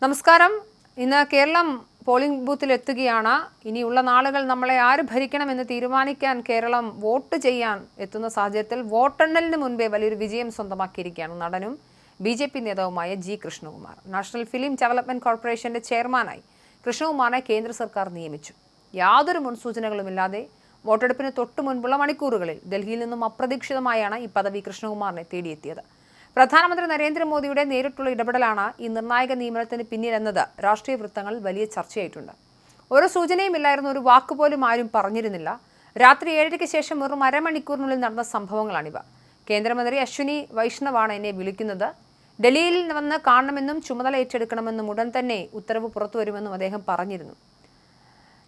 നമസ്കാരം. ഇന്ന് കേരളം പോളിംഗ് ബൂത്തിലെത്തുകയാണ്. ഇനിയുള്ള നാളുകൾ നമ്മളെ ആര് ഭരിക്കണമെന്ന് തീരുമാനിക്കാൻ കേരളം വോട്ട് ചെയ്യാൻ എത്തുന്ന സാഹചര്യത്തിൽ വോട്ടെണ്ണലിന് മുൻപേ വലിയൊരു വിജയം സ്വന്തമാക്കിയിരിക്കുകയാണ് നടനും BJP നേതാവുമായ G. Krishnakumar. National film development കോർപ്പറേഷന്റെ ചെയർമാനായി കൃഷ്ണകുമാറിനെ കേന്ദ്ര സർക്കാർ നിയമിച്ചു. യാതൊരു മുൻസൂചനകളുമില്ലാതെ വോട്ടെടുപ്പിന് തൊട്ടു മുൻപുള്ള മണിക്കൂറുകളിൽ ഡൽഹിയിൽ നിന്നും അപ്രതീക്ഷിതമായാണ് ഈ പദവി കൃഷ്ണകുമാറിനെ തേടിയെത്തിയത്. പ്രധാനമന്ത്രി നരേന്ദ്രമോദിയുടെ നേരിട്ടുള്ള ഇടപെടലാണ് ഈ നിർണായക നിയമനത്തിന് പിന്നിലെന്നത് രാഷ്ട്രീയ വൃത്തങ്ങളിൽ വലിയ ചർച്ചയായിട്ടുണ്ട്. ഒരു സൂചനയുമില്ലായിരുന്നു, ഒരു വാക്കുപോലും ആരും പറഞ്ഞിരുന്നില്ല. രാത്രി 7:00-ക്ക് ശേഷം വെറും അരമണിക്കൂറിനുള്ളിൽ നടന്ന സംഭവങ്ങളാണിവ. കേന്ദ്രമന്ത്രി അശ്വിനി വൈഷ്ണവാണ് എന്നെ വിളിക്കുന്നത്. ഡൽഹിയിൽ വന്ന് കാണണമെന്നും ചുമതല ഏറ്റെടുക്കണമെന്നും ഉടൻ തന്നെ ഉത്തരവ് പുറത്തുവരുമെന്നും അദ്ദേഹം പറഞ്ഞിരുന്നു.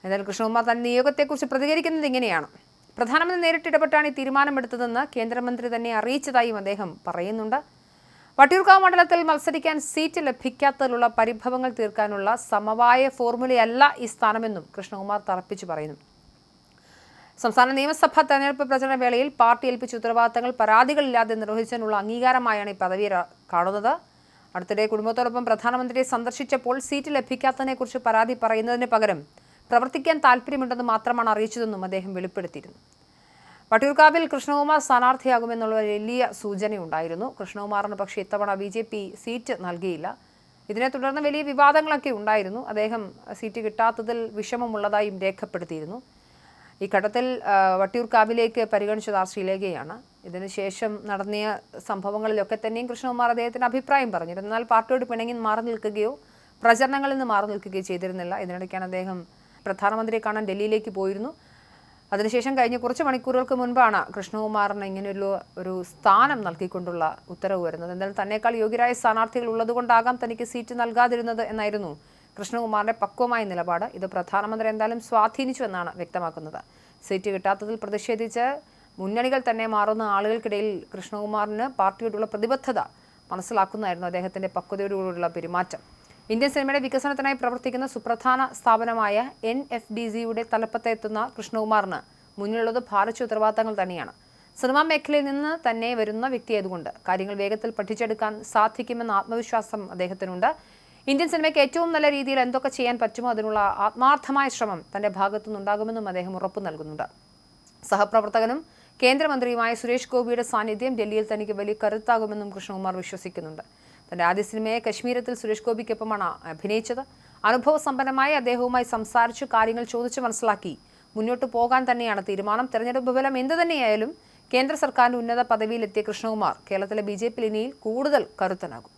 എന്നാൽ കൃഷ്ണകുമാർ തന്റെ നിയോഗത്തെക്കുറിച്ച് പ്രതികരിക്കുന്നത് ഇങ്ങനെയാണ്. പ്രധാനമന്ത്രി നേരിട്ട് ഇടപെട്ടാണ് ഈ തീരുമാനമെടുത്തതെന്ന് കേന്ദ്രമന്ത്രി തന്നെ അറിയിച്ചതായും അദ്ദേഹം പറയുന്നുണ്ട്. വട്ടിയൂർക്കാവ് മണ്ഡലത്തിൽ മത്സരിക്കാൻ സീറ്റ് ലഭിക്കാത്തതിലുള്ള പരിഭവങ്ങൾ തീർക്കാനുള്ള സമവായ ഫോർമുലയല്ല ഈ സ്ഥാനമെന്നും കൃഷ്ണകുമാർ തറപ്പിച്ചു പറയുന്നു. സംസ്ഥാന നിയമസഭാ തെരഞ്ഞെടുപ്പ് പ്രചരണ വേളയിൽ പാർട്ടി ഏൽപ്പിച്ച ഉത്തരവാദിത്തങ്ങൾ പരാതികളില്ലാതെ നിർവഹിച്ചതിനുള്ള അംഗീകാരമായാണ് ഈ പദവി കാണുന്നത്. അടുത്തിടെ കുടുംബത്തോടൊപ്പം പ്രധാനമന്ത്രിയെ സന്ദർശിച്ചപ്പോൾ സീറ്റ് ലഭിക്കാത്തതിനെക്കുറിച്ച് പരാതി പറയുന്നതിന് പകരം പ്രവർത്തിക്കാൻ താല്പര്യമുണ്ടെന്ന് മാത്രമാണ് അറിയിച്ചതെന്നും അദ്ദേഹം വെളിപ്പെടുത്തിയിരുന്നു. വട്ടിയൂർക്കാവിൽ കൃഷ്ണകുമാർ സ്ഥാനാർത്ഥിയാകുമെന്നുള്ള വലിയ സൂചനയുണ്ടായിരുന്നു. കൃഷ്ണകുമാറിന് പക്ഷേ ഇത്തവണ BJP സീറ്റ് നൽകിയില്ല. ഇതിനെ തുടർന്ന് വലിയ വിവാദങ്ങളൊക്കെ ഉണ്ടായിരുന്നു. അദ്ദേഹം സീറ്റ് കിട്ടാത്തതിൽ വിഷമമുള്ളതായും രേഖപ്പെടുത്തിയിരുന്നു. ഈ ഘട്ടത്തിൽ വട്ടിയൂർക്കാവിലേക്ക് പരിഗണിച്ചത് ശ്രീലേഖയാണ്. ഇതിനുശേഷം നടന്ന സംഭവങ്ങളിലൊക്കെ തന്നെയും കൃഷ്ണകുമാർ അദ്ദേഹത്തിന് അഭിപ്രായം പറഞ്ഞിരുന്നു. എന്നാൽ പാർട്ടിയോട് പിണങ്ങി മാറി നിൽക്കുകയോ പ്രചരണങ്ങളിൽ നിന്ന് മാറി നിൽക്കുകയോ ചെയ്തിരുന്നില്ല. ഇതിനിടയ്ക്കാണ് അദ്ദേഹം പ്രധാനമന്ത്രിയെ കാണാൻ ഡൽഹിയിലേക്ക് പോയിരുന്നു. അതിനുശേഷം കഴിഞ്ഞ കുറച്ച് മണിക്കൂറുകൾക്ക് മുൻപാണ് കൃഷ്ണകുമാറിന് ഇങ്ങനെയൊരു സ്ഥാനം നൽകിക്കൊണ്ടുള്ള ഉത്തരവ് വരുന്നത്. എന്നാൽ തന്നെക്കാൾ യോഗ്യരായ സ്ഥാനാർത്ഥികൾ ഉള്ളതുകൊണ്ടാകാം തനിക്ക് സീറ്റ് നൽകാതിരുന്നത് എന്നായിരുന്നു കൃഷ്ണകുമാറിന്റെ പക്വമായ നിലപാട്. ഇത് പ്രധാനമന്ത്രി എന്തായാലും സ്വാധീനിച്ചു എന്നാണ് വ്യക്തമാക്കുന്നത്. സീറ്റ് കിട്ടാത്തതിൽ പ്രതിഷേധിച്ച് മുന്നണികൾ തന്നെ മാറുന്ന ആളുകൾക്കിടയിൽ കൃഷ്ണകുമാറിന് പാർട്ടിയോടുള്ള പ്രതിബദ്ധത മനസ്സിലാക്കുന്നതായിരുന്നു അദ്ദേഹത്തിന്റെ പക്വതയോടുകൂടിയുള്ള പെരുമാറ്റം. ഇന്ത്യൻ സിനിമയുടെ വികസനത്തിനായി പ്രവർത്തിക്കുന്ന സുപ്രധാന സ്ഥാപനമായ NFDCയുടെ തലപ്പത്തെത്തുന്ന കൃഷ്ണകുമാറിന് മുന്നിലുള്ളത് ഭാരിച്ച ഉത്തരവാദിത്തങ്ങൾ തന്നെയാണ്. സിനിമാ മേഖലയിൽ നിന്ന് തന്നെ വരുന്ന വ്യക്തിയായതുകൊണ്ട് കാര്യങ്ങൾ വേഗത്തിൽ പഠിച്ചെടുക്കാൻ സാധിക്കുമെന്ന ആത്മവിശ്വാസം അദ്ദേഹത്തിനുണ്ട്. ഇന്ത്യൻ സിനിമയ്ക്ക് ഏറ്റവും നല്ല രീതിയിൽ എന്തൊക്കെ ചെയ്യാൻ പറ്റുമോ അതിനുള്ള ആത്മാർത്ഥമായ ശ്രമം തന്റെ ഭാഗത്തുനിന്നുണ്ടാകുമെന്നും അദ്ദേഹം ഉറപ്പു നൽകുന്നുണ്ട്. സഹപ്രവർത്തകനും കേന്ദ്രമന്ത്രിയുമായ സുരേഷ് ഗോപിയുടെ സാന്നിധ്യം ഡൽഹിയിൽ തനിക്ക് വലിയ കരുത്താകുമെന്നും കൃഷ്ണകുമാർ വിശ്വസിക്കുന്നുണ്ട്. തന്റെ ആദ്യ സിനിമയെ കശ്മീരത്തിൽ സുരേഷ് ഗോപിക്കൊപ്പമാണ് അഭിനയിച്ചത്. അനുഭവസമ്പന്നമായ അദ്ദേഹവുമായി സംസാരിച്ച് കാര്യങ്ങൾ ചോദിച്ച് മനസ്സിലാക്കി മുന്നോട്ട് പോകാൻ തന്നെയാണ് തീരുമാനം. തെരഞ്ഞെടുപ്പ് ഫലം എന്തു തന്നെയായാലും കേന്ദ്ര സർക്കാരിന്റെ ഉന്നത പദവിയിലെത്തിയ കൃഷ്ണകുമാർ കേരളത്തിലെ BJP ലിനിയിൽ കൂടുതൽ കരുത്തനാകും.